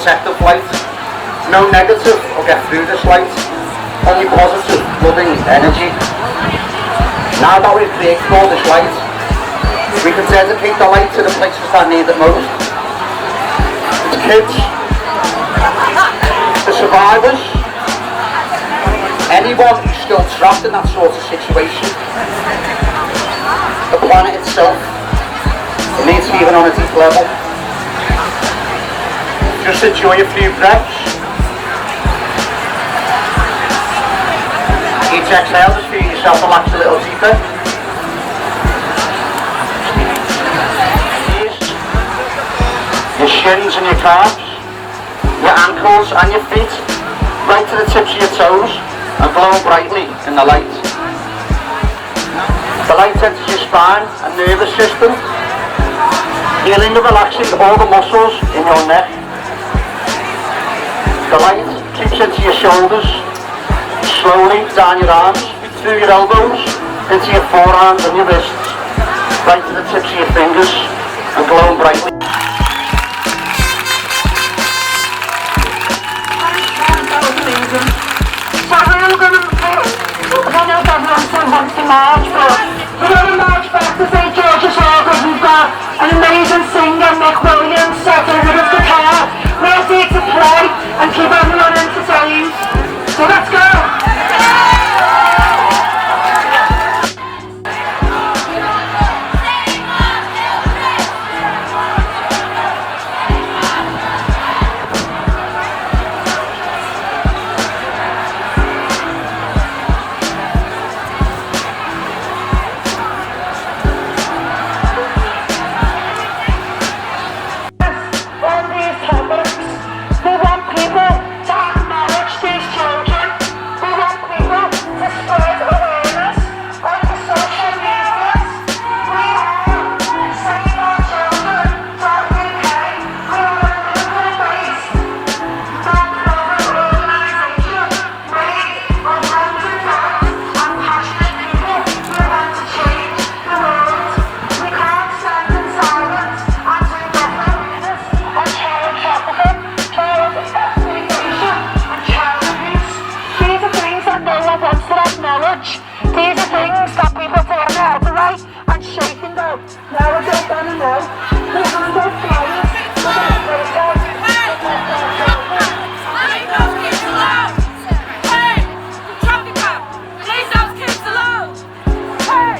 protective light. No negative will get through this light, only positive, loving energy. Now that we've created all this light, we can dedicate the light to the places that need it most. The kids, the survivors, anyone who's still trapped in that sort of situation. The planet itself, it needs healing on a deep level. Just enjoy a few breaths. Each exhale, just feel yourself relax a little deeper. Your shins and your calves, your ankles and your feet, right to the tips of your toes, and glow brightly in the light. The light enters your spine and nervous system, healing and relaxing all the muscles in your neck. The light creeps into your shoulders, slowly down your arms, through your elbows, into your forearms and your wrists, right to the tips of your fingers, and glowing brightly. March, but we're going to march back to St. George's Hall because we've got an amazing singer, Mick Williams, setting with his guitar. We're here to play and keep everyone entertained. So let's go! These are things that people don't know how to write and shaking them. Now we're just gonna know. We're gonna go flowers. We're gonna go down. Leave those kids alone! Hey! Traffic cop! Leave those kids alone! Hey!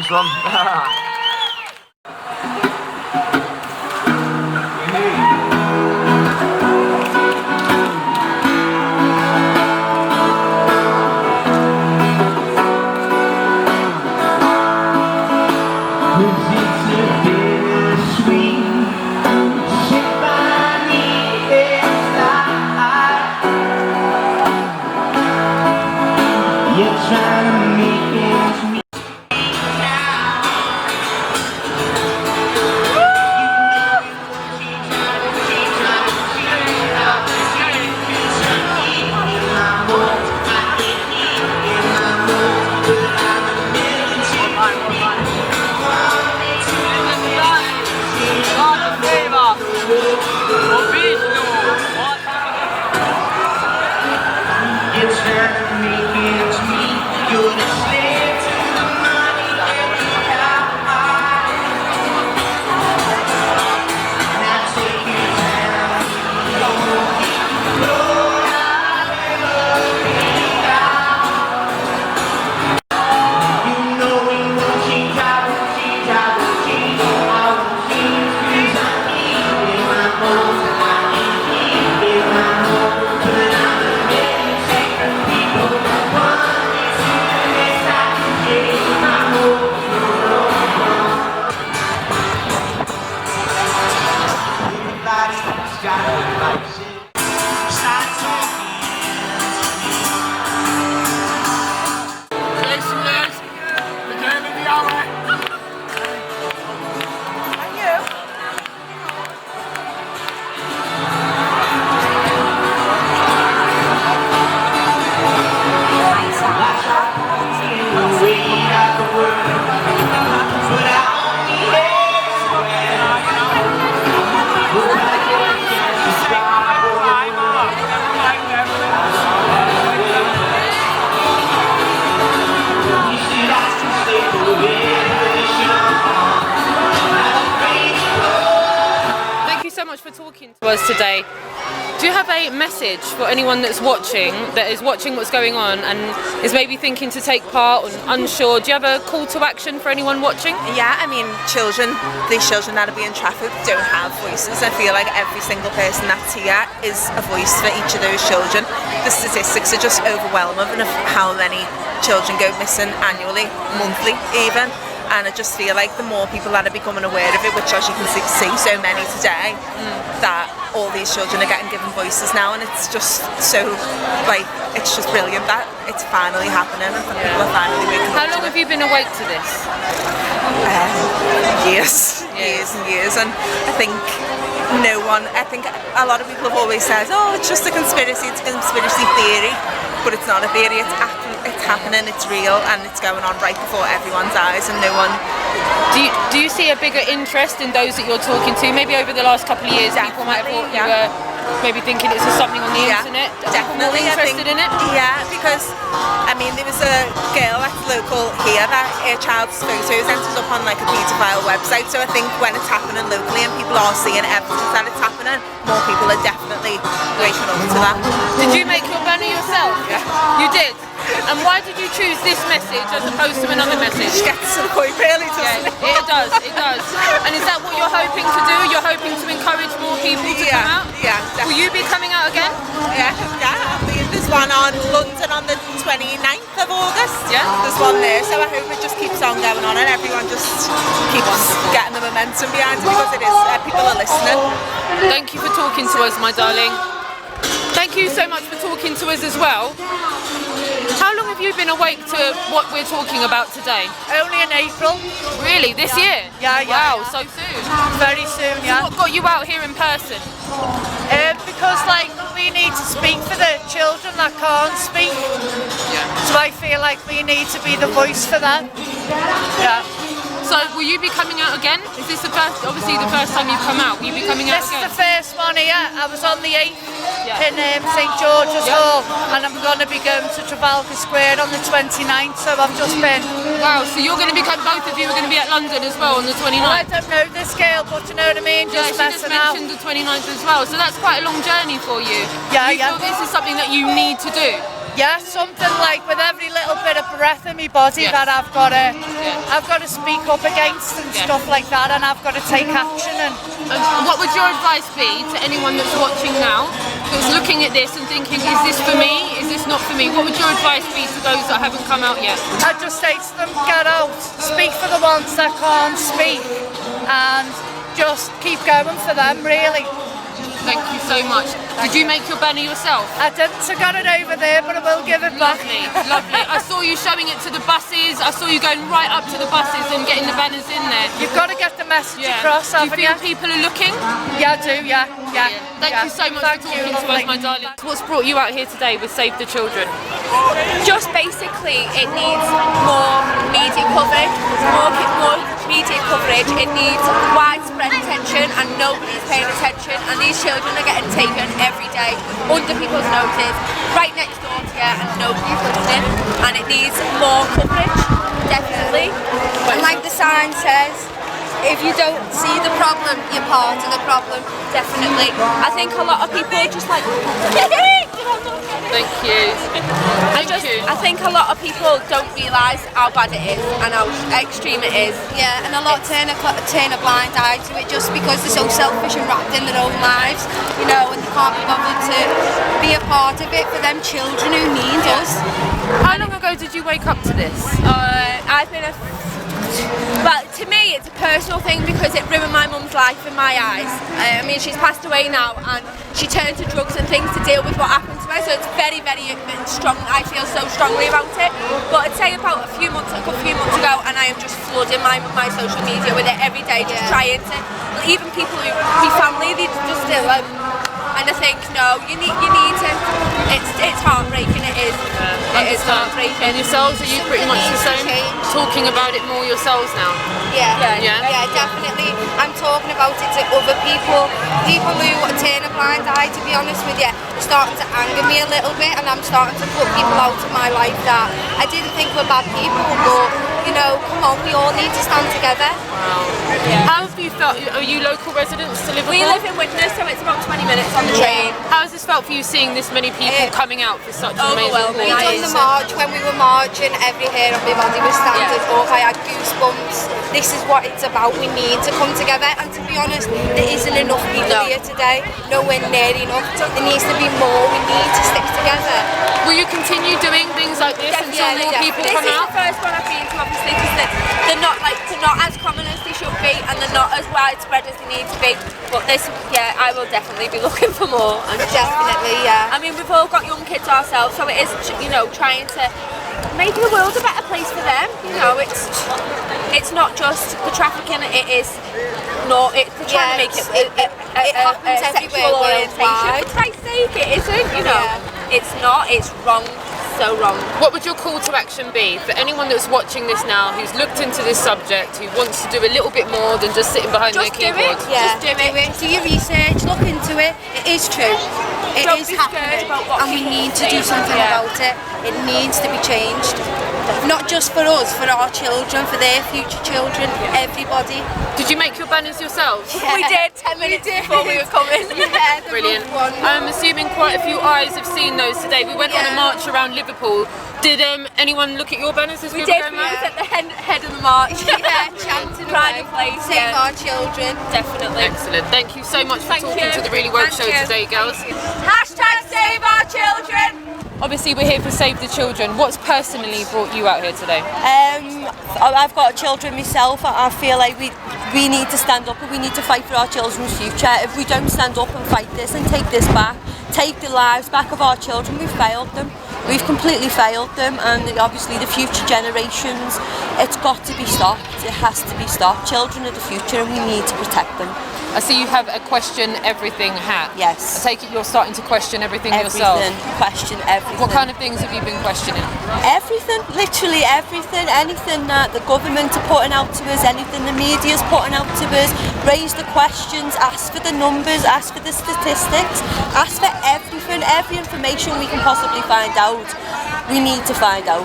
Nice one. For talking to us today. Do you have a message for anyone that is watching what's going on and is maybe thinking to take part or unsure? Do you have a call to action for anyone watching? Yeah, I mean, these children that are being trafficked don't have voices. I feel like every single person that's here is a voice for each of those children. The statistics are just overwhelming of how many children go missing annually, monthly even. And I just feel like the more people that are becoming aware of it, which as you can see so many today, that all these children are getting given voices now, and it's just so, like, it's just brilliant that it's finally happening and people are finally waking up. How long have you been awake to this? Years and years, and I think a lot of people have always said, oh, it's just a conspiracy theory, but it's not a theory, it's happening, it's real, and it's going on right before everyone's eyes, and no one... Do you see a bigger interest in those that you're talking to? Maybe over the last couple of years, people might have thought you were maybe thinking it's just something on the internet. Definitely. More interested in it? Yeah, because I mean, there was a girl that's local here that her child's photos ended up on like a paedophile website. So I think when it's happening locally and people are seeing evidence that it's happening, more people are definitely waking up to that. Did you make your banner yourself? Yeah. You did? And why did you choose this message as opposed to another message? It gets to the point, really, doesn't it? It does. And is that what you're hoping to do? You're hoping to encourage more people to come out? Yeah, definitely. Will you be coming out again? Yeah. There's one on London on the 29th of August. Yeah. There's one there, so I hope it just keeps on going on and everyone just keeps getting the momentum behind it, because it is, people are listening. Thank you for talking to us, my darling. Thank you so much for talking to us as well. How long have you been awake to what we're talking about today? Only in April. Really? This year? Yeah. Wow, so soon. Very soon, yeah. What got you out here in person? Because like we need to speak for the children that can't speak. Yeah. So I feel like we need to be the voice for them. Yeah. So will you be coming out again? Is this the first time you've come out? Will you be coming out This again? is the first one here. I was on the 8th in St George's Hall, and I'm going to be going to Trafalgar Square on the 29th, so I've just been... Wow, so you're going to be, both of you are going to be at London as well on the 29th? Well, I don't know this girl, but you know what I mean? She just mentioned the 29th as well, so that's quite a long journey for you. Yeah, you feel this is something that you need to do? Yeah, something like with every little bit of breath in my body that I've got to speak up against and stuff like that, and I've got to take action. And what would your advice be to anyone that's watching now, that's looking at this and thinking, is this for me? Is this not for me? What would your advice be to those that haven't come out yet? I'd just say to them, get out, speak for the ones that can't speak, and just keep going for them, really. Thank you so much. Did you make your banner yourself? I didn't, I got it over there, but I will give it back. Lovely, lovely. I saw you showing it to the buses. I saw you going right up to the buses and getting the banners in there. You've got to get the message across, haven't you? Do you feel people are looking? Yeah, I do, yeah. Thank you so much for talking to us, my darling. What's brought you out here today with Save the Children? Just basically, it needs more media coverage, more media coverage. It needs widespread attention, and nobody's paying attention. And these children are getting taken every day under people's noses, right next door to you, and nobody's listening. And it needs more coverage, definitely. And like the sign says, if you don't see the problem, you're part of the problem. Definitely. I think a lot of people just like. Thank you. I think a lot of people don't realise how bad it is and how extreme it is. Yeah, and a lot turn a blind eye to it just because they're so selfish and wrapped in their own lives, you know, and they can't be bothered to be a part of it for them children who need us. How long ago did you wake up to this? I've been well, to me it's a personal thing because it ruined my mum's life in my eyes. I mean, she's passed away now and she turned to drugs and things to deal with what happened to her, so it's very, very strong. I feel so strongly about it. But I'd say about a few months ago, and I am just flooding my social media with it every day, just trying to, even people who, my family, they just still and I think, no, you need to, it's heartbreaking, it is. It is heartbreaking. And yourselves, are you pretty much the same? Talking about it more yourselves now? Yeah, definitely. I'm talking about it to other people who turn a blind eye, to be honest with you. It's starting to anger me a little bit, and I'm starting to put people out of my life that I didn't think were bad people, but, you know, come on, we all need to stand together. Wow. Yeah. How have you felt? Are you local residents to Liverpool? We live in Widnes, so it's about 20 minutes on the train. How has this felt for you, seeing this many people coming out for such an amazing cause? We done the march. When we were marching, every hair on my body was standing up. I had goosebumps. This is what it's about. We need to come together, and to be honest, there isn't enough people here today. Nowhere near enough. There needs to be more. We need to stick together. Will you continue doing things like this until more people come out? This is the first one I've been to, obviously, because they're not as common as they should be, and they're not as widespread as they need to be. But this, I will definitely be looking for more. Definitely, yeah. I mean, we've all got young kids ourselves, so it is, you know, trying to make the world a better place for them. You know, it's not just the trafficking. It is not. They're trying to make it happens everywhere worldwide. For Christ's sake, it isn't. You know, it's not. It's wrong. So wrong. What would your call to action be for anyone that's watching this now, who's looked into this subject, who wants to do a little bit more than just sitting behind their keyboard? Just do it. Do your research. Look into it. It is true. It is happening, and we need to do something about it. It needs to be changed. Not just for us, for our children, for their future children, everybody. Did you make your banners yourselves? Yeah. We did 10 minutes before we were coming. Brilliant. I'm assuming quite a few eyes have seen those today. We went on a march around Liverpool. Did anyone look at your banners as we were going around? We was at the head of the march. Chanting pride of place. Save our children. Definitely. Excellent. Thank you so much for talking to the Really Woke Show today, girls. Hashtag save our children. Obviously, we're here for Save the Children. What's personally brought you out here today? I've got children myself. I feel like we need to stand up and we need to fight for our children's future. If we don't stand up and fight this and take this back, take the lives back of our children, we've failed them. We've completely failed them, and obviously the future generations, it's got to be stopped. It has to be stopped. Children are the future and we need to protect them. I see you have a question everything hat. Yes. I take it you're starting to question everything yourself. Question everything. What kind of things have you been questioning? Everything, literally everything. Anything that the government are putting out to us, anything the media's putting out to us. Raise the questions, ask for the numbers, ask for the statistics, ask for everything, every information we can possibly find out. We need to find out,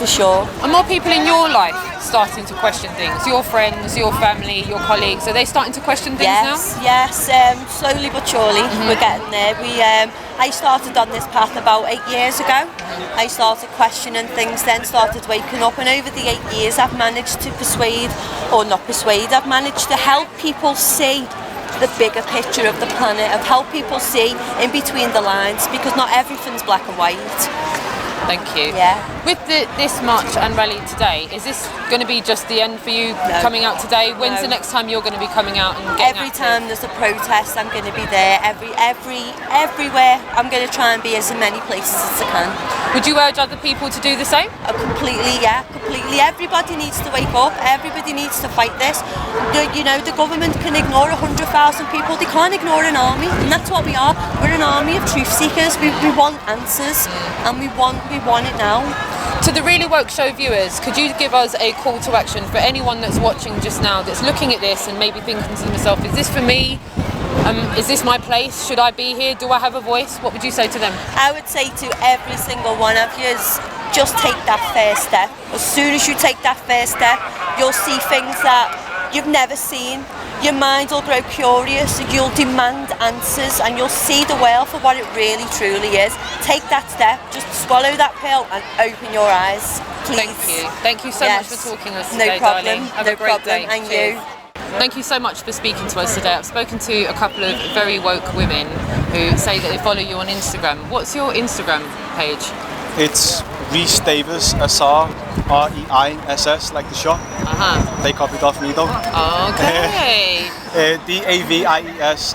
for sure. Are more people in your life starting to question things? Your friends, your family, your colleagues, are they starting to question things now? Yes, slowly but surely we're getting there. I started on this path about 8 years ago. I started questioning things, then started waking up, and over the 8 years I've managed to I've managed to help people see the bigger picture of the planet, of help people see in between the lines, because not everything's black and white. Thank you. Yeah. With this march and rally today, is this going to be just the end for you coming out today? When's the next time you're going to be coming out and getting Every time there's a protest, I'm going to be there. Everywhere, I'm going to try and be as in many places as I can. Would you urge other people to do the same? Completely, yeah, completely. Everybody needs to wake up. Everybody needs to fight this. The government can ignore 100,000 people. They can't ignore an army, and that's what we are. We're an army of truth seekers. We want answers, and we want it now. To the Really Woke Show viewers, could you give us a call to action for anyone that's watching just now, that's looking at this and maybe thinking to themselves, is this for me? Is this my place? Should I be here? Do I have a voice? What would you say to them? I would say to every single one of you, just take that first step. As soon as you take that first step, you'll see things that you've never seen. Your mind will grow curious, you'll demand answers, and you'll see the world for what it really truly is. Take that step, just swallow that pill and open your eyes, please. Thank you so much for talking to us today, no problem. darling. Have a great day. And cheers. you. Thank you so much for speaking to us today. I've spoken to a couple of very woke women who say that they follow you on Instagram. What's your Instagram page? It's Rhys Davis, SR, REISS, like the shop. They copied off me though. Okay. DAVIESAUSAR,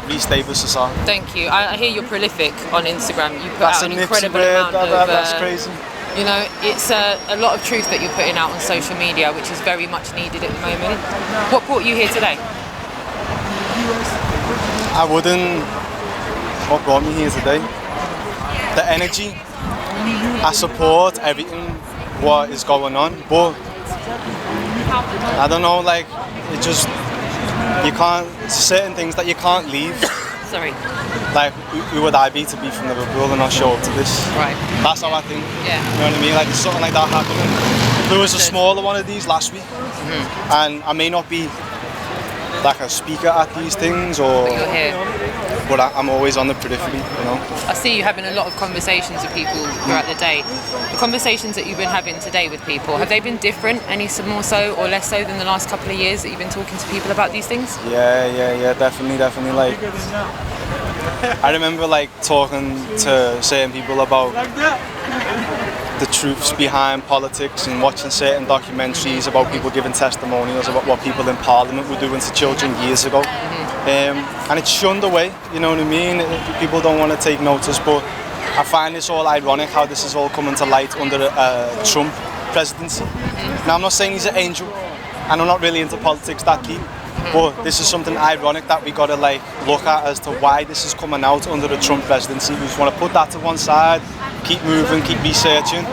Rhys Davis, SR. Thank you. I hear you're prolific on Instagram. You put out an incredible amount of... That's crazy. You know, it's a lot of truth that you're putting out on social media, which is very much needed at the moment. What brought you here today? What brought me here today? The energy. I support everything what is going on, but I don't know, like, it just, you can't, certain things that you can't leave. Sorry. Like, who would I be to be from Liverpool and not show up to this? Right. That's how I think. Yeah. You know what I mean? Like, there's something like that happening. There was a smaller one of these last week, and I may not be like a speaker at these things, or. But you're here. But I'm always on the periphery, you know. I see you having a lot of conversations with people throughout the day. The conversations that you've been having today with people, have they been different, any more so or less so than the last couple of years that you've been talking to people about these things? Yeah, definitely. Like, I remember like talking to certain people about the truths behind politics and watching certain documentaries about people giving testimonials about what people in Parliament were doing to children years ago. And it's shunned away, you know what I mean? People don't want to take notice, but I find this all ironic how this is all coming to light under a Trump presidency. Now, I'm not saying he's an angel, and I'm not really into politics that deep, but this is something ironic that we got to like look at as to why this is coming out under the Trump presidency. We just want to put that to one side, keep moving, keep researching,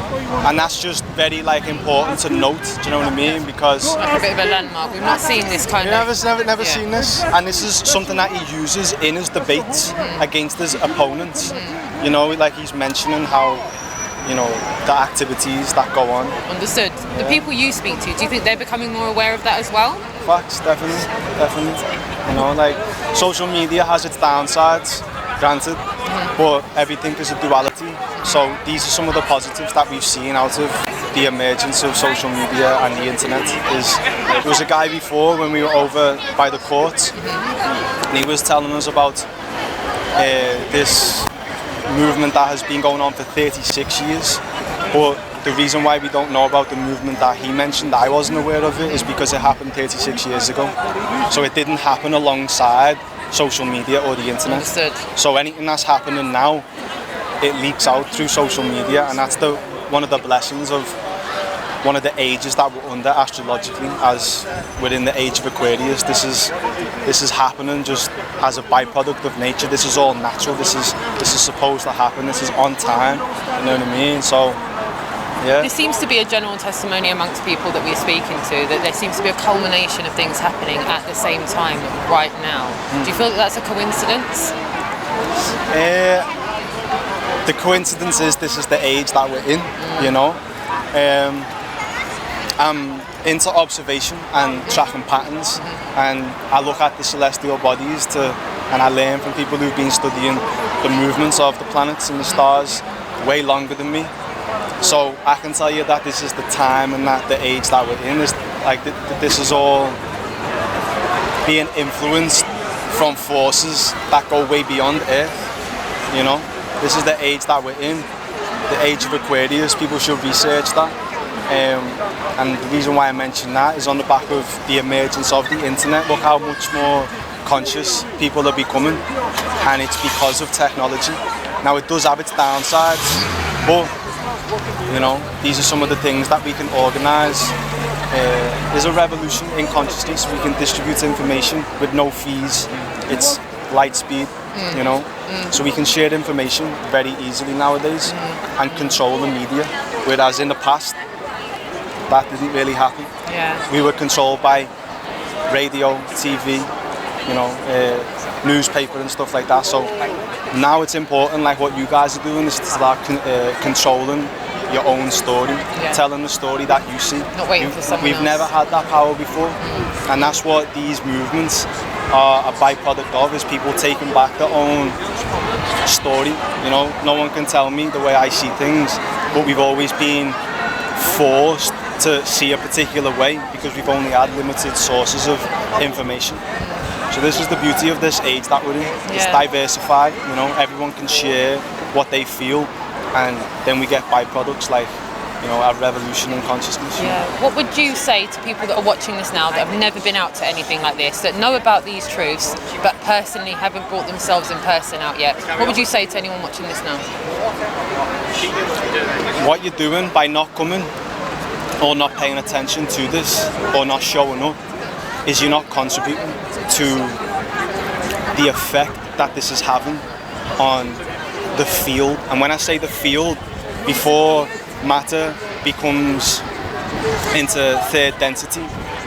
and that's just very like important to note. Do you know what I mean? Because like a bit of a landmark. We've not seen this kind of. Never seen this, and this is something that he uses in his debates against his opponents. You know, like he's mentioning how, you know, the activities that go on. Understood. The people you speak to, do you think they're becoming more aware of that as well? Facts, definitely. You know, like social media has its downsides, granted, but everything is a duality. So these are some of the positives that we've seen out of the emergence of social media and the internet. There was a guy before when we were over by the court, and he was telling us about this movement that has been going on for 36 years. But the reason why we don't know about the movement that he mentioned, I wasn't aware of it, is because it happened 36 years ago. So it didn't happen alongside social media or the internet. Understood. So anything that's happening now, it leaks out through social media, and that's one of the blessings of one of the ages that we're under astrologically, as we're in the age of Aquarius. This is happening just as a byproduct of nature. This is all natural. This is supposed to happen. This is on time. You know what I mean? So, yeah. There seems to be a general testimony amongst people that we're speaking to that there seems to be a culmination of things happening at the same time right now. Do you feel that that's a coincidence? The coincidence is this is the age that we're in, you know. I'm into observation and tracking patterns, and I look at the celestial bodies and I learn from people who've been studying the movements of the planets and the stars way longer than me. So I can tell you that this is the time and that the age that we're in is like this is all being influenced from forces that go way beyond Earth. You know, this is the age that we're in, the age of Aquarius. People should research that. And the reason why I mention that is on the back of the emergence of the internet. Look how much more conscious people are becoming, and it's because of technology. Now it does have its downsides, but you know, these are some of the things that we can organise. There's a revolution in consciousness. We can distribute information with no fees. It's light speed, you know, so we can share information very easily nowadays and control the media, whereas in the past that didn't really happen. Yeah. We were controlled by radio, TV, you know, newspaper and stuff like that. So now it's important, like what you guys are doing, is to start controlling your own story, telling the story that you see. Not waiting for someone We've else. never had that power before, and that's what these movements are a byproduct of, is people taking back their own story. You know, no one can tell me the way I see things, but we've always been forced to see a particular way because we've only had limited sources of information. So this is the beauty of this age that we're in. It's diversified, you know, everyone can share what they feel, and then we get byproducts like, you know, a revolution in consciousness. Yeah. What would you say to people that are watching this now that have never been out to anything like this, that know about these truths but personally haven't brought themselves in person out yet? What would you say to anyone watching this now? What you're doing by not coming or not paying attention to this or not showing up is you're not contributing to the effect that this is having on the field. And when I say the field, before matter becomes into third density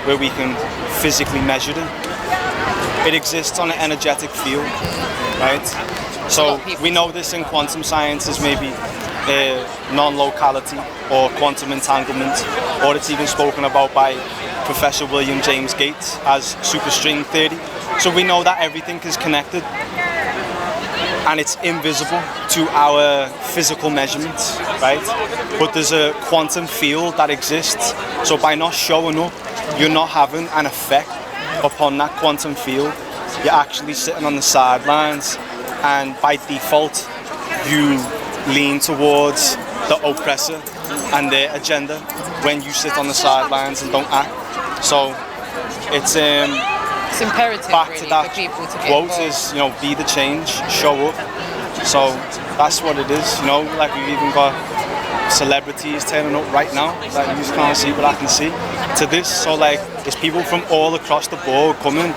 where we can physically measure it, it exists on an energetic field, right? So we know this in quantum science as maybe non-locality or quantum entanglement, or it's even spoken about by Professor William James Gates as superstring theory. So we know that everything is connected and it's invisible to our physical measurements, right? But there's a quantum field that exists. So by not showing up, you're not having an effect upon that quantum field. You're actually sitting on the sidelines, and by default, you lean towards the oppressor and their agenda when you sit on the sidelines and don't act. So it's imperative back really to that for people to get quote involved. is, you know, be the change, show up. So that's what it is, you know, like we've even got celebrities turning up right now that you just can't see, but I can see to this. So like it's people from all across the board coming,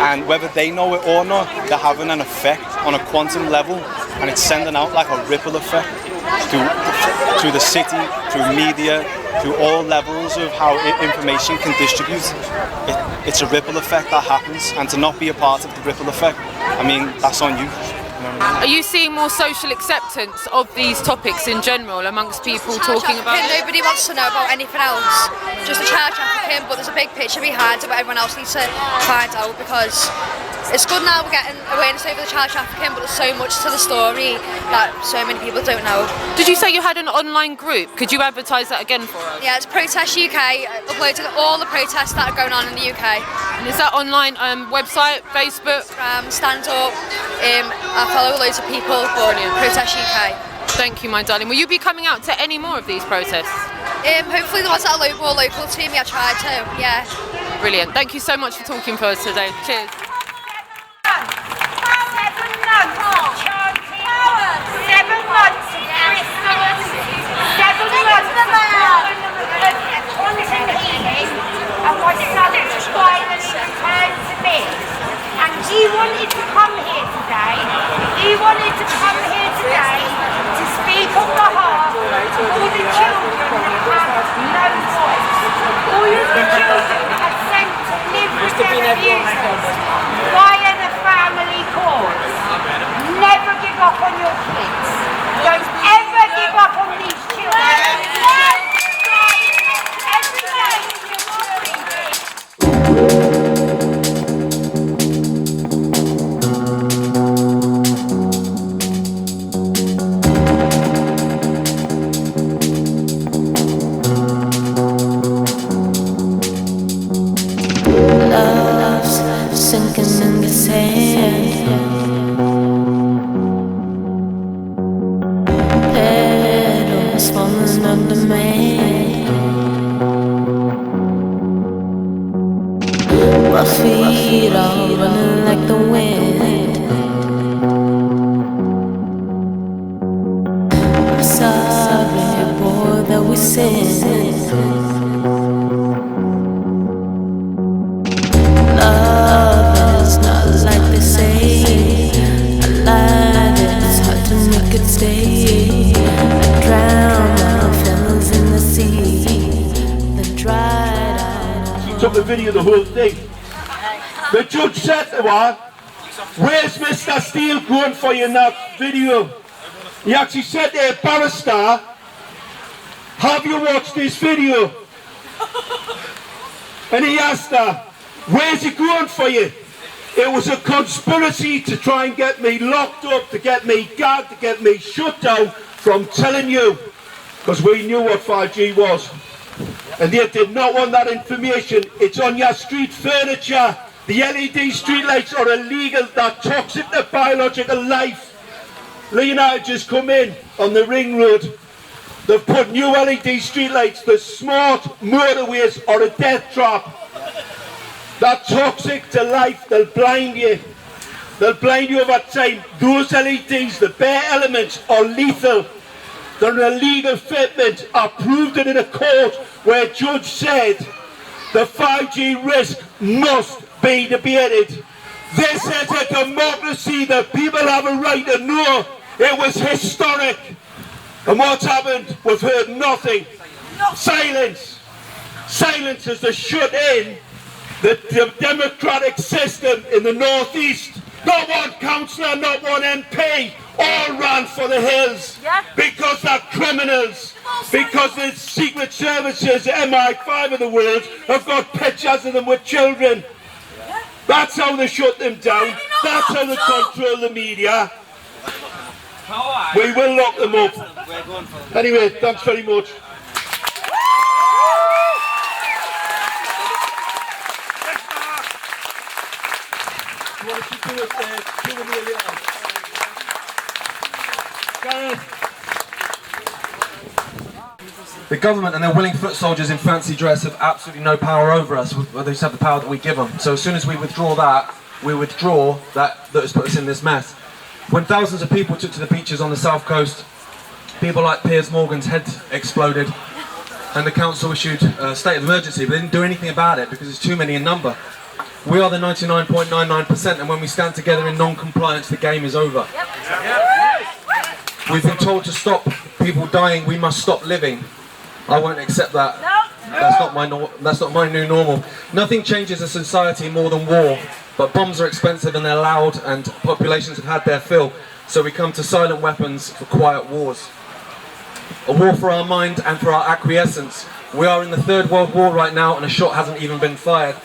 and whether they know it or not, they're having an effect on a quantum level, and it's sending out like a ripple effect through the city, through media, through all levels of how information can distribute. It's a ripple effect that happens, and to not be a part of the ripple effect, I mean, that's on you. Are you seeing more social acceptance of these topics in general amongst people talking about it? Nobody wants to know about anything else, just the child trafficking, but there's a big picture behind it what everyone else needs to find out, because it's good now we're getting awareness over the child trafficking, but there's so much to the story that so many people don't know. Did you say you had an online group? Could you advertise that again for us? Yeah, it's Protest UK, uploaded all the protests that are going on in the UK. And is that online website, Facebook? Stand Up, I follow loads of people, but Protest UK. Thank you, my darling. Will you be coming out to any more of these protests? Hopefully the ones that are more local to me, I try to, yeah. Brilliant. Thank you so much for talking for us today. Cheers. 7 months of Christmas, 7 months of constant healing, and my son was finally returned to me. And he wanted to come here today. He wanted to come here today to speak on behalf of all the children that have no voice. All of the children are sent to live with their abusers via the family cause. Never give up on your kids. Don't ever give up on these children. Every day feet are running like the wind. I'm sorry, boy, that we sinned. Love is not like they say. A lie is hard to make it stay. I drown my feelings in the sea, then dried out. She took the video of the whole thing. The judge said to her, "Where's Mr. Steele going for you in that video?" He actually said to a barrister, "Have you watched this video?" And he asked her, "Where's he going for you?" It was a conspiracy to try and get me locked up, to get me gagged, to get me shut down from telling you, because we knew what 5G was. And they did not want that information. It's on your street furniture. The LED streetlights are illegal. They're toxic to biological life. Leonard just come in on the ring road. They've put new LED streetlights. The smart motorways are a death trap. They're toxic to life. They'll blind you. They'll blind you over time. Those LEDs, the bare elements, are lethal. They're an illegal fitment. I proved it in a court where a judge said the 5G risk must be debated. This is a democracy. The people have a right to know. It was historic. And what's happened? We've heard nothing. Silence. Silence is to shut in the democratic system in the northeast. Not one councillor, not one MP, all ran for the hills because they're criminals. Because the secret services, the MI5 of the world, have got pictures of them with children. That's how they shut them down. That's how they control the media. We will lock them up. Anyway, thanks very much. The government and their willing foot soldiers in fancy dress have absolutely no power over us. They just have the power that we give them. So as soon as we withdraw that, that has put us in this mess. When thousands of people took to the beaches on the south coast, people like Piers Morgan's head exploded, and the council issued a state of emergency, but they didn't do anything about it because it's too many in number. We are the 99.99%, and when we stand together in non-compliance, the game is over. We've been told to stop people dying, we must stop living. I won't accept that. That's not my new normal. Nothing changes a society more than war, but bombs are expensive and they're loud, and populations have had their fill. So we come to silent weapons for quiet wars. A war for our mind and for our acquiescence. We are in the Third World War right now, and a shot hasn't even been fired.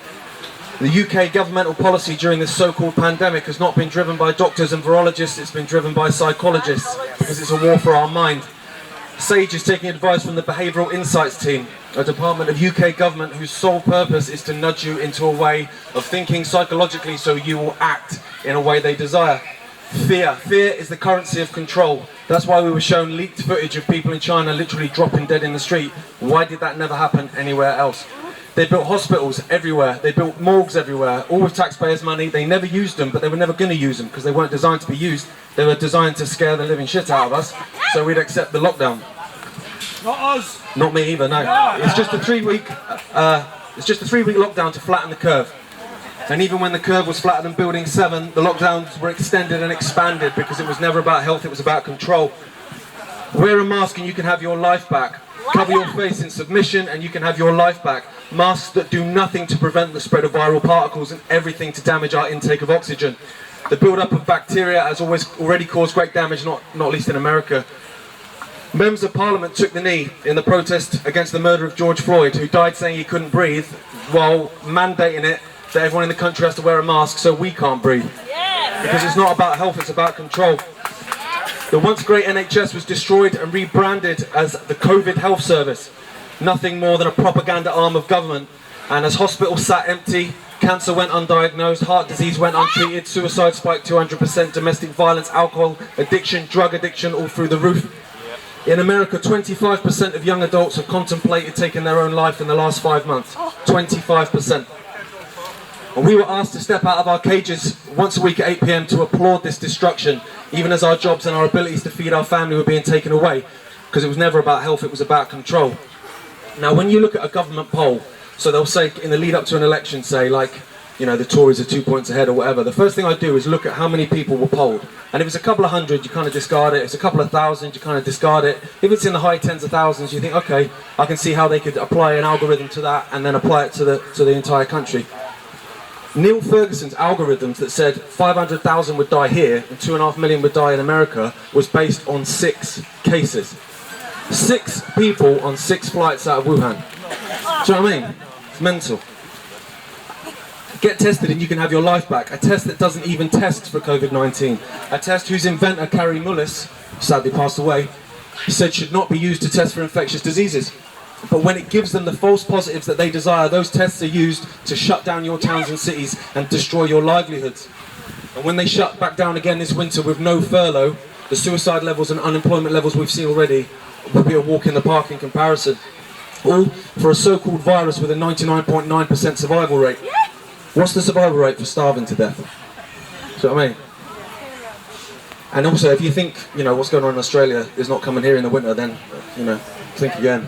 The UK governmental policy during this so-called pandemic has not been driven by doctors and virologists, it's been driven by psychologists, because it's a war for our mind. SAGE is taking advice from the Behavioural Insights team, a department of UK government whose sole purpose is to nudge you into a way of thinking psychologically so you will act in a way they desire. Fear. Fear is the currency of control. That's why we were shown leaked footage of people in China literally dropping dead in the street. Why did that never happen anywhere else? They built hospitals everywhere, they built morgues everywhere, all with taxpayers' money. They never used them, but they were never going to use them because they weren't designed to be used. They were designed to scare the living shit out of us, so we'd accept the lockdown. Not us. Not me either, no. It's just a 3-week lockdown to flatten the curve. And even when the curve was flatter than Building 7, the lockdowns were extended and expanded because it was never about health, it was about control. Wear a mask and you can have your life back. Cover your face in submission and you can have your life back. Masks that do nothing to prevent the spread of viral particles and everything to damage our intake of oxygen. The build-up of bacteria has already caused great damage, not least in America. Members of Parliament took the knee in the protest against the murder of George Floyd, who died saying he couldn't breathe, while mandating it that everyone in the country has to wear a mask so we can't breathe. Because it's not about health, it's about control. The once great NHS was destroyed and rebranded as the COVID Health Service, nothing more than a propaganda arm of government. And as hospitals sat empty, cancer went undiagnosed, heart disease went untreated, suicide spiked 200%, domestic violence, alcohol addiction, drug addiction, all through the roof. In America, 25% of young adults have contemplated taking their own life in the last 5 months. 25%. And we were asked to step out of our cages once a week at 8 PM to applaud this destruction, even as our jobs and our abilities to feed our family were being taken away, because it was never about health, it was about control. Now when you look at a government poll, so they'll say in the lead up to an election, say like, you know, the Tories are 2 points ahead or whatever, the first thing I do is look at how many people were polled. And if it's a couple of hundred, you kind of discard it. If it's a couple of thousand, you kind of discard it. If it's in the high tens of thousands, you think, okay, I can see how they could apply an algorithm to that and then apply it to the entire country. Neil Ferguson's algorithms that said 500,000 would die here and 2.5 million would die in America was based on 6 cases. 6 people on 6 flights out of Wuhan. Do you know what I mean? It's mental. Get tested and you can have your life back. A test that doesn't even test for COVID-19. A test whose inventor, Carrie Mullis, sadly passed away, said should not be used to test for infectious diseases. But when it gives them the false positives that they desire, those tests are used to shut down your towns and cities and destroy your livelihoods. And when they shut back down again this winter with no furlough, the suicide levels and unemployment levels we've seen already will be a walk in the park in comparison. All for a so-called virus with a 99.9% survival rate. What's the survival rate for starving to death? Do you know what I mean? And also, if you think, you know, what's going on in Australia is not coming here in the winter, then, you know, think again.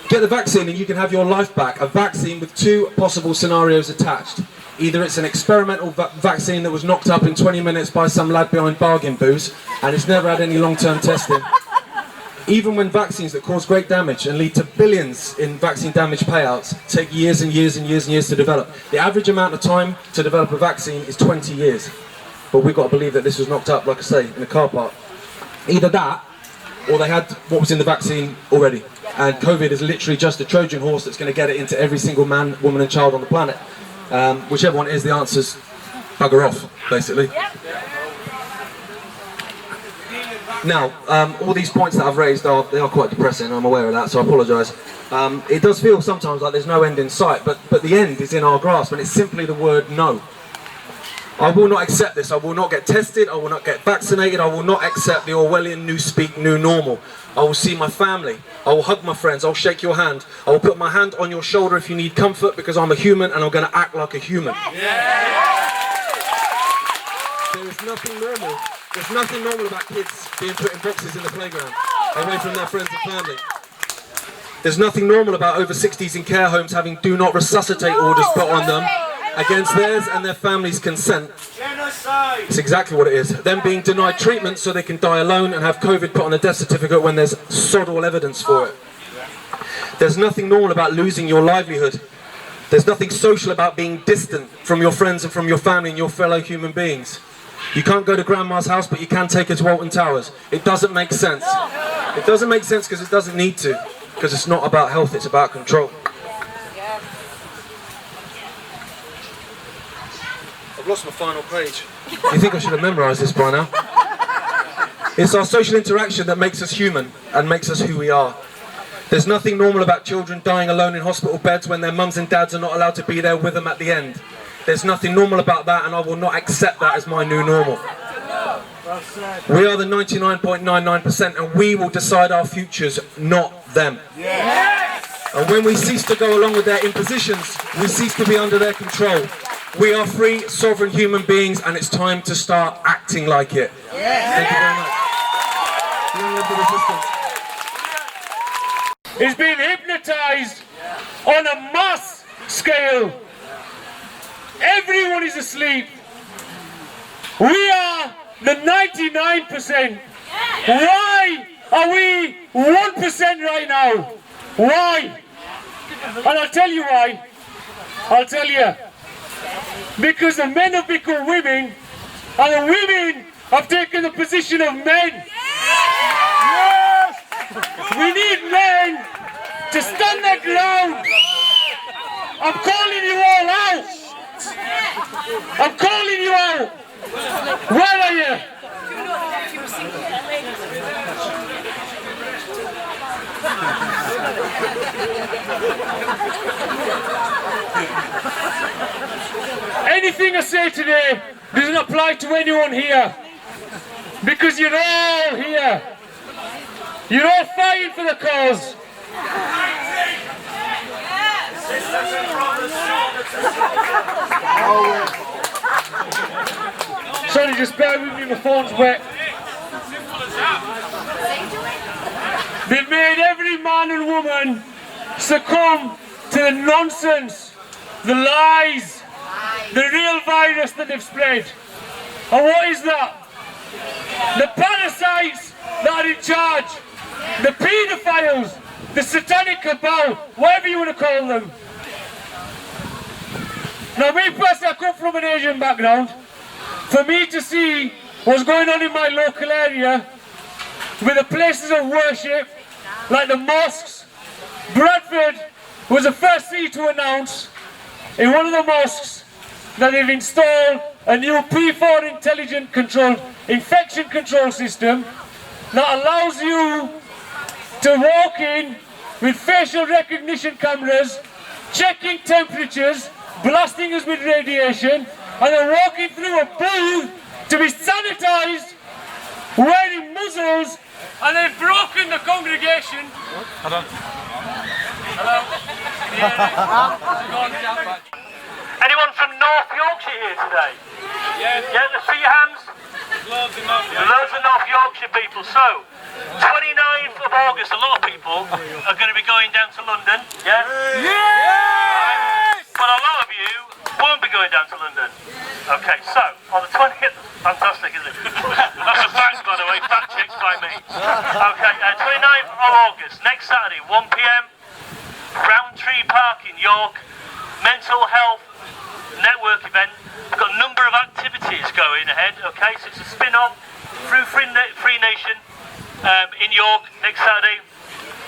Get the vaccine and you can have your life back. A vaccine with 2 possible scenarios attached. Either it's an experimental vaccine that was knocked up in 20 minutes by some lad behind bargain booths, and it's never had any long-term testing. Even when vaccines that cause great damage and lead to billions in vaccine damage payouts take years and years and years and years to develop. The average amount of time to develop a vaccine is 20 years. But we've got to believe that this was knocked up, like I say, in a car park. Either that, or they had what was in the vaccine already. And COVID is literally just a Trojan horse that's going to get it into every single man, woman and child on the planet. Whichever one it is, the answer's bugger off, basically. Now, all these points that I've raised they are quite depressing, I'm aware of that, so I apologise. It does feel sometimes like there's no end in sight, but the end is in our grasp, and it's simply the word no. I will not accept this. I will not get tested, I will not get vaccinated, I will not accept the Orwellian new speak, new normal. I will see my family, I will hug my friends, I'll shake your hand, I will put my hand on your shoulder if you need comfort because I'm a human and I'm going to act like a human. Yeah. There is nothing normal. There's nothing normal about kids being put in boxes in the playground, away from their friends and family. There's nothing normal about over 60s in care homes having do not resuscitate orders put on them against theirs and their families' consent. It's exactly what it is. Them being denied treatment so they can die alone and have COVID put on a death certificate when there's sod all evidence for it. There's nothing normal about losing your livelihood. There's nothing social about being distant from your friends and from your family and your fellow human beings. You can't go to Grandma's house, but you can take her to Alton Towers. It doesn't make sense. It doesn't make sense because it doesn't need to. Because it's not about health, it's about control. I've lost my final page. You think I should have memorised this by now? It's our social interaction that makes us human and makes us who we are. There's nothing normal about children dying alone in hospital beds when their mums and dads are not allowed to be there with them at the end. There's nothing normal about that, and I will not accept that as my new normal. We are the 99.99% and we will decide our futures, not them. And when we cease to go along with their impositions, we cease to be under their control. We are free, sovereign human beings, and it's time to start acting like it. Thank you very much. Long live the resistance. Is being hypnotised on a mass scale. Everyone is asleep. We are the 99%. Why are we 1% right now? Why? And I'll tell you why. I'll tell you. Because the men have become women, and the women have taken the position of men. Yes! We need men to stand their ground. I'm calling you all out. I'm calling you out. Where are you? Anything I say today doesn't apply to anyone here, because you're all here. You're all fighting for the cause. Sorry, just bear with me, my phone's wet. They've made every man and woman succumb to the nonsense, the lies, the real virus that they've spread. And what is that? The parasites that are in charge, the paedophiles, the satanic cabal, whatever you want to call them. Now me personally, I come from an Asian background. For me to see what's going on in my local area with the places of worship, like the mosques, Bradford was the first city to announce in one of the mosques that they've installed a new P4 intelligent control, infection control system that allows you to walk in with facial recognition cameras, checking temperatures, blasting us with radiation, and then walking through a booth to be sanitised, wearing muzzles, and they've broken the congregation. Hello? Hello? Anyone from North Yorkshire here today? Yeah. Yeah, let's see your hands. Loads of North Yorkshire people. So, 29th of August, a lot of people are going to be going down to London. Yeah? Yes! But a lot of you won't be going down to London. Okay, so, on the 20th, fantastic, isn't it? That's a fact, by the way, fact checked by me. Okay, 29th of August, next Saturday, 1 PM, Roundtree Park in York, mental health network event. We've got a number of activities going ahead, okay, so it's a spin-off through Free Nation in York next Saturday.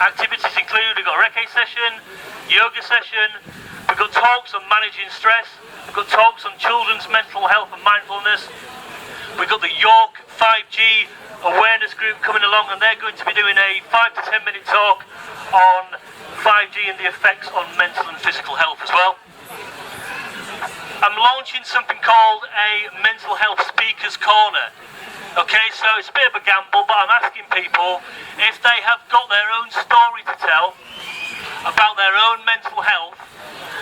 Activities include, we've got a recce session, yoga session, we've got talks on managing stress, we've got talks on children's mental health and mindfulness, we've got the York 5G awareness group coming along, and they're going to be doing a 5 to 10 minute talk on 5G and the effects on mental and physical health as well. I'm launching something called a mental health speakers corner. Okay, so it's a bit of a gamble, but I'm asking people if they have got their own story to tell about their own mental health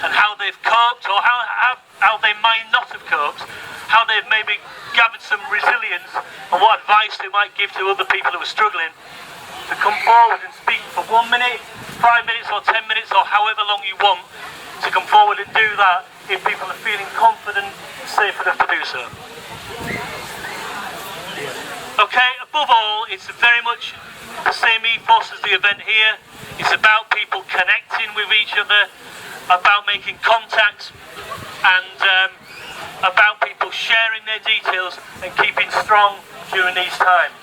and how they've coped, or how they might not have coped, how they've maybe gathered some resilience, and what advice they might give to other people who are struggling, to come forward and speak for 1 minute, 5 minutes or 10 minutes or however long you want, to come forward and do that if people are feeling confident, safe enough to do so. Okay, above all, it's very much the same ethos as the event here. It's about people connecting with each other, about making contact, and about people sharing their details and keeping strong during these times.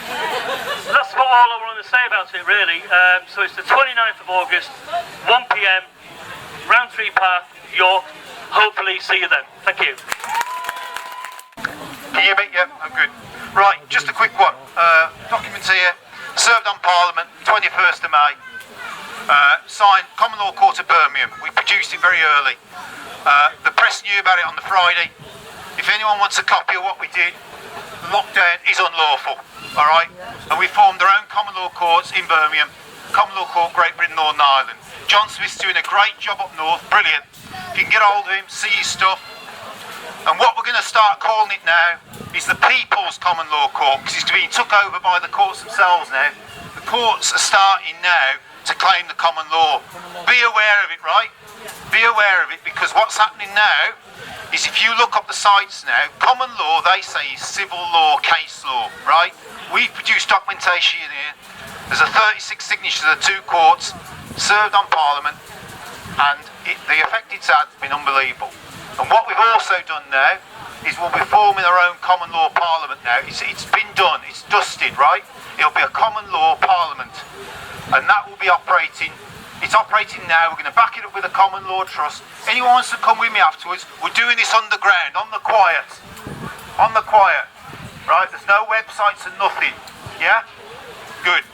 That's what all I want to say about it, really. So it's the 29th of August, 1 PM, Roundtree Park, York. Hopefully see you then. Thank you. Can you hear me? Yeah, I'm good. Right, just a quick one. Documents here. Served on Parliament, 21st of May. Signed Common Law Court of Birmingham. We produced it very early. The press knew about it on the Friday. If anyone wants a copy of what we did, the lockdown is unlawful. Alright? And we formed our own Common Law Courts in Birmingham. Common Law Court, Great Britain, Northern Ireland. John Smith's doing a great job up north, brilliant. If you can get hold of him, see his stuff. And what we're going to start calling it now is the People's Common Law Court, because it's being took over by the courts themselves now. The courts are starting now to claim the common law. Be aware of it, right? Be aware of it, because what's happening now is, if you look up the sites now, common law, they say, is civil law, case law, right? We've produced documentation here. There's a 36 signatures of the two courts, served on Parliament, and the effect it's had has been unbelievable. And what we've also done now is we'll be forming our own common law parliament now. It's been done, it's dusted, right? It'll be a common law parliament, and that will be operating. It's operating now. We're going to back it up with a common law trust. Anyone wants to come with me afterwards, we're doing this underground, on the quiet. On the quiet, right? There's no websites and nothing, yeah? Good.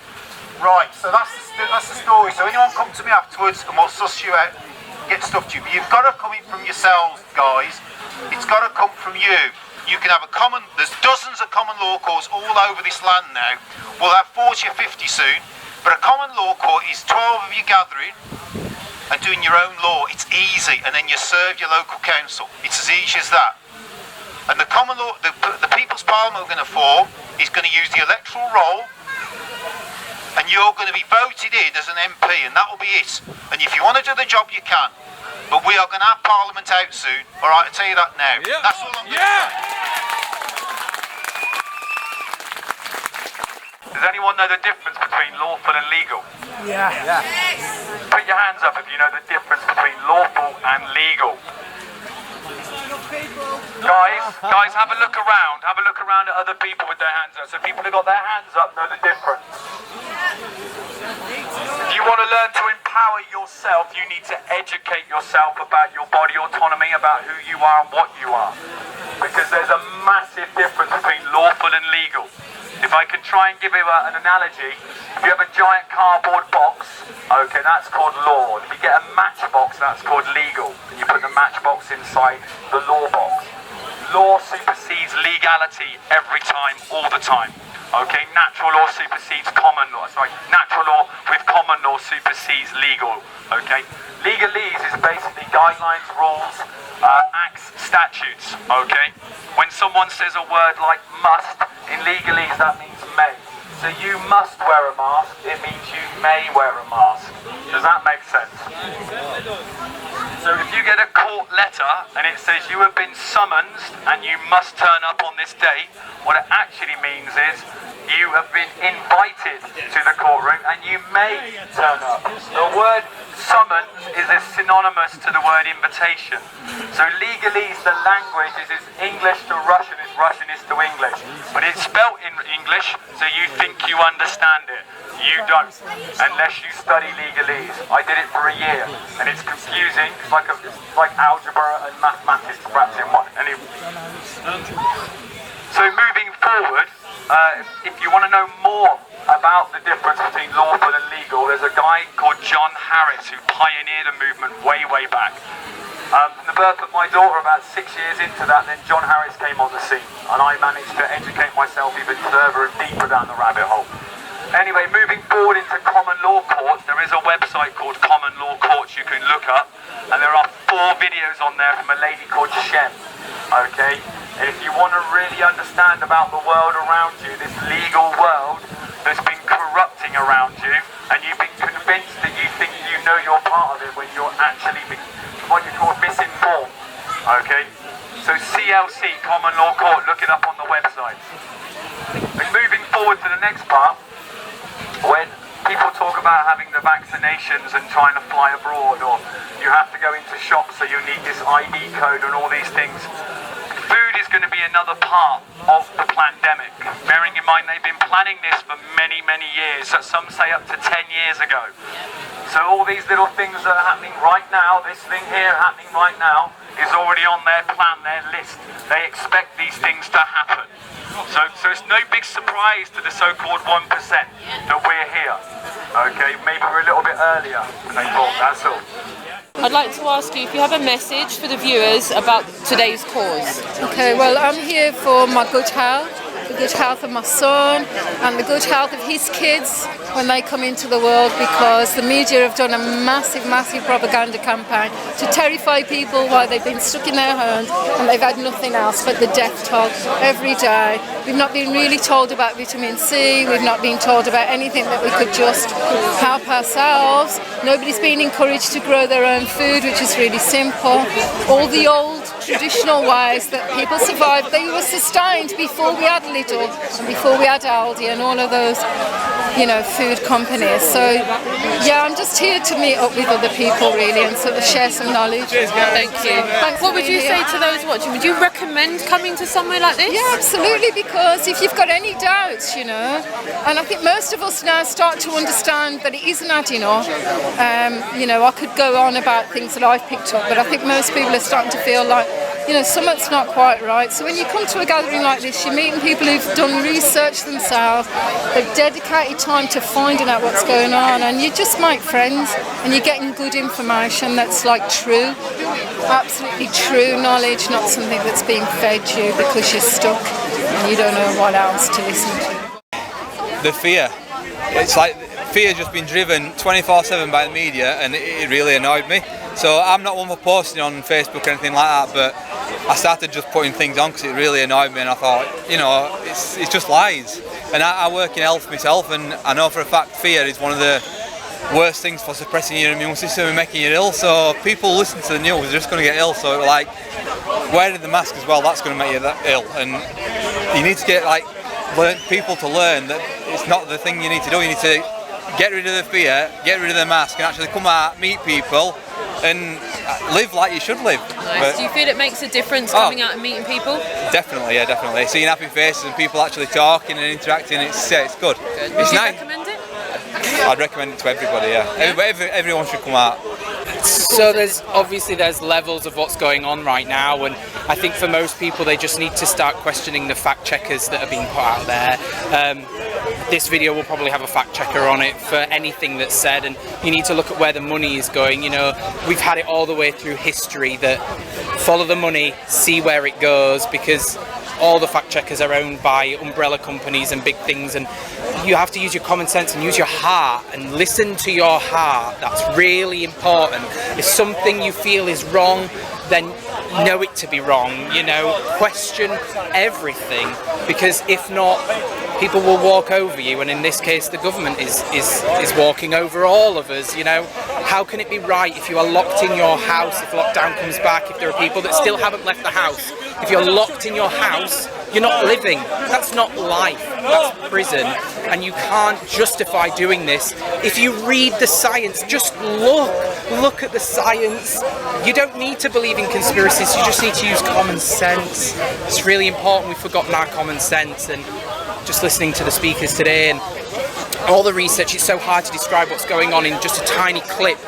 Right, so that's the story. So anyone come to me afterwards and we'll suss you out, get stuff to you. But you've got to come in from yourselves, guys. It's got to come from you. You can have there's dozens of common law courts all over this land now. We'll have 40 or 50 soon. But a common law court is 12 of you gathering and doing your own law. It's easy, and then you serve your local council. It's as easy as that. And the common law, the People's Parliament we're going to form is going to use the electoral roll, and you're going to be voted in as an MP, and that will be it. And if you want to do the job, you can. But we are going to have Parliament out soon. All right, I'll tell you that now. Yeah. That's all I'm going to say. Does anyone know the difference between lawful and legal? Yeah. Put your hands up if you know the difference between lawful and legal. Guys, have a look around. Have a look around at other people with their hands up. So people who got their hands up know the difference. If you want to learn to empower yourself, you need to educate yourself about your body autonomy, about who you are and what you are. Because there's a massive difference between lawful and legal. If I could try and give you an analogy, if you have a giant cardboard box, okay, that's called law. If you get a matchbox, that's called legal. And you put the matchbox inside the law box. Law supersedes legality every time, all the time. Okay, natural law supersedes common law. Sorry, natural law with common law supersedes legal. Okay, legalese is basically guidelines, rules, acts, statutes. Okay, when someone says a word like must, in legalese that means may. So you must wear a mask, it means you may wear a mask. Does that make sense? So if you get a court letter and it says you have been summoned and you must turn up on this date, what it actually means is you have been invited to the courtroom and you may turn up. The word summons is as synonymous to the word invitation. So legalese, the language, is English to Russian as Russian is to English. But it's spelt in English, so you think you understand it. You don't, unless you study legalese. I did it for a year, and it's confusing. It's like algebra and mathematics wrapped in one. Anyway. So moving forward, if you want to know more about the difference between lawful and legal, there's a guy called John Harris who pioneered a movement way back. From the birth of my daughter, about 6 years into that, then John Harris came on the scene, and I managed to educate myself even further and deeper down the rabbit hole. Anyway, moving forward into common law courts, there is a website called Common Law Courts you can look up, and there are 4 videos on there from a lady called Shem. Okay, and if you want to really understand about the world around you, this legal world that's been corrupting around you, and you've been convinced that you think you know you're part of it when you're actually what you call misinformed. Okay, so CLC, Common Law Court, look it up on the website. And moving forward to the next part, when people talk about having the vaccinations and trying to fly abroad, or you have to go into shops so you need this ID code and all these things, food is going to be another part of the pandemic. Bearing in mind they've been planning this for many years, some say up to 10 years ago. So all these little things that are happening right now, this thing here happening right now, is already on their plan, their list. They expect these things to happen. So it's no big surprise to the so-called 1% that we're here. Okay, maybe we're a little bit earlier than they thought, that's all. I'd like to ask you if you have a message for the viewers about today's cause. Okay, well, I'm here for my good health, the good health of my son and the good health of his kids when they come into the world, because the media have done a massive propaganda campaign to terrify people while they've been stuck in their homes and they've had nothing else but the death toll every day. We've not been really told about vitamin C, we've not been told about anything that we could just help ourselves. Nobody's been encouraged to grow their own food, which is really simple. All the old traditional ways that people survived, they were sustained before we had Lidl and before we had Aldi and all of those, you know, food companies. So yeah, I'm just here to meet up with other people really and sort of share some knowledge. Thank you. Thanks. What would you say to those watching? Would you recommend coming to somewhere like this? Yeah, absolutely, because if you've got any doubts, you know, and I think most of us now start to understand that it isn't adding up. You know, I could go on about things that I've picked up, but I think most people are starting to feel like, you know, something's not quite right. So when you come to a gathering like this, you're meeting people who've done research themselves, they've dedicated time to finding out what's going on, and you just make friends and you're getting good information that's like true, absolutely true knowledge, not something that's being fed you because you're stuck and you don't know what else to listen to. The fear. It's like fear's just been driven 24/7 by the media, and it really annoyed me. So I'm not one for posting on Facebook or anything like that, but I started just putting things on because it really annoyed me, and I thought, you know, it's just lies. And I work in health myself, and I know for a fact fear is one of the worst things for suppressing your immune system and making you ill. So people listen to the news, they're just going to get ill. So like wearing the mask as well, that's going to make you ill. And you need to get like people to learn that it's not the thing you need to do. You need to get rid of the fear, get rid of the mask, and actually come out, meet people, and live like you should live. Nice. But, Do you feel it makes a difference coming out and meeting people? Definitely, yeah, definitely. Seeing happy faces and people actually talking and interacting, it's good. It's Would you nice. recommend it? I'd recommend it to everybody, yeah. Everyone should come out. So there's levels of what's going on right now, and I think for most people they just need to start questioning the fact checkers that are being put out there. This video will probably have a fact checker on it for anything that's said, and you need to look at where the money is going. You know, we've had it all the way through history that follow the money, see where it goes, because all the fact checkers are owned by umbrella companies and big things, and you have to use your common sense and use your heart and listen to your heart. That's really important. If something you feel is wrong, then know it to be wrong. You know, question everything, because if not, people will walk over you, and in this case the government is walking over all of us. You know, how can it be right if you are locked in your house, if lockdown comes back, if there are people that still haven't left the house? If you're locked in your house, you're not living. That's not life, that's prison, and you can't justify doing this. If you read the science, just look at the science. You don't need to believe in conspiracies, you just need to use common sense. It's really important we've forgotten our common sense, and just listening to the speakers today and all the research, it's so hard to describe what's going on in just a tiny clip.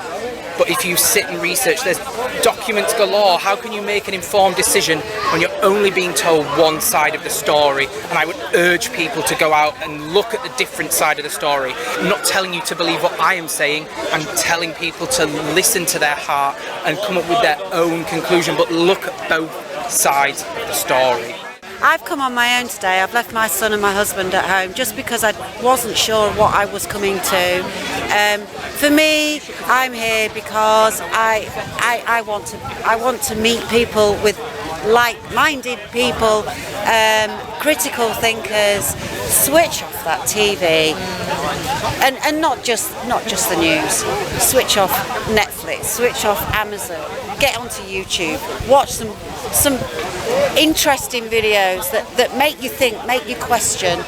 But if you sit and research, there's documents galore. How can you make an informed decision when you're only being told one side of the story? And I would urge people to go out and look at the different side of the story. I'm not telling you to believe what I am saying. I'm telling people to listen to their heart and come up with their own conclusion, but look at both sides of the story. I've come on my own today. I've left my son and my husband at home just because I wasn't sure what I was coming to. For me, I'm here because I want to meet people with like-minded people, critical thinkers. Switch off that TV, and not just the news. Switch off Netflix. Switch off Amazon. Get onto YouTube. Watch some interesting videos that make you think, make you question.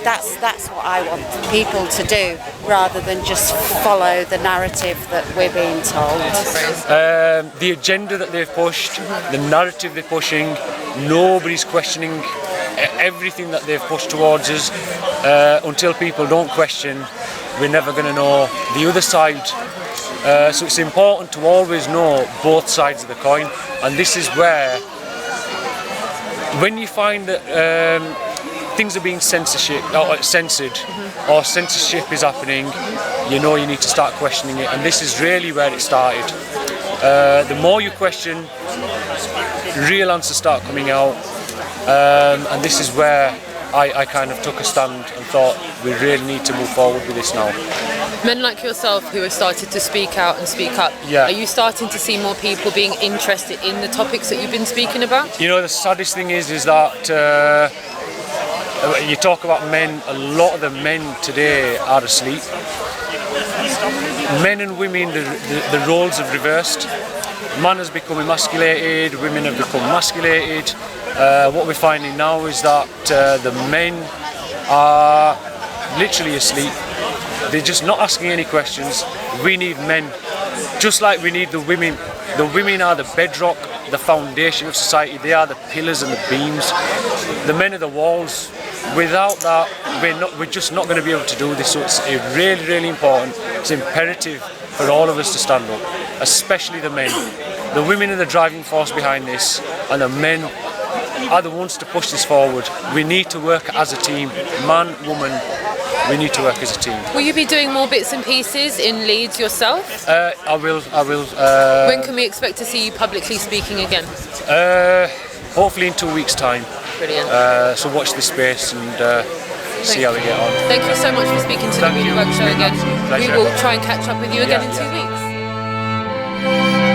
That's what I want people to do, rather than just follow the narrative that we're being told. The agenda that they've pushed, the narrative they're pushing, nobody's questioning everything that they've pushed towards us. Until people don't question, we're never going to know the other side. So it's important to always know both sides of the coin, and this is where, when you find that things are being censored or censorship is happening, you know you need to start questioning it, and this is really where it started. The more you question, real answers start coming out, and this is where I kind of took a stand and thought we really need to move forward with this now. Men like yourself who have started to speak out and speak up, are you starting to see more people being interested in the topics that you've been speaking about? You know, the saddest thing is that you talk about men, a lot of the men today are asleep. Men and women, the roles have reversed. Man has become emasculated, women have become emasculated. What we're finding now is that the men are literally asleep. They're just not asking any questions. We need men, just like we need the women. The women are the bedrock, the foundation of society. They are the pillars and the beams. The men are the walls. Without that, we're just not going to be able to do this. So it's really, really important. It's imperative for all of us to stand up, especially the men. The women are the driving force behind this, and the men are the ones to push this forward. We need to work as a team, man, woman. We need to work as a team. Will you be doing more bits and pieces in Leeds yourself? I will. When can we expect to see you publicly speaking again? Hopefully in 2 weeks' time. Brilliant. So watch this space, and see how they get on. Thank you so much for speaking to the Really Rug Show again. Pleasure. We will try and catch up with you again in 2 weeks.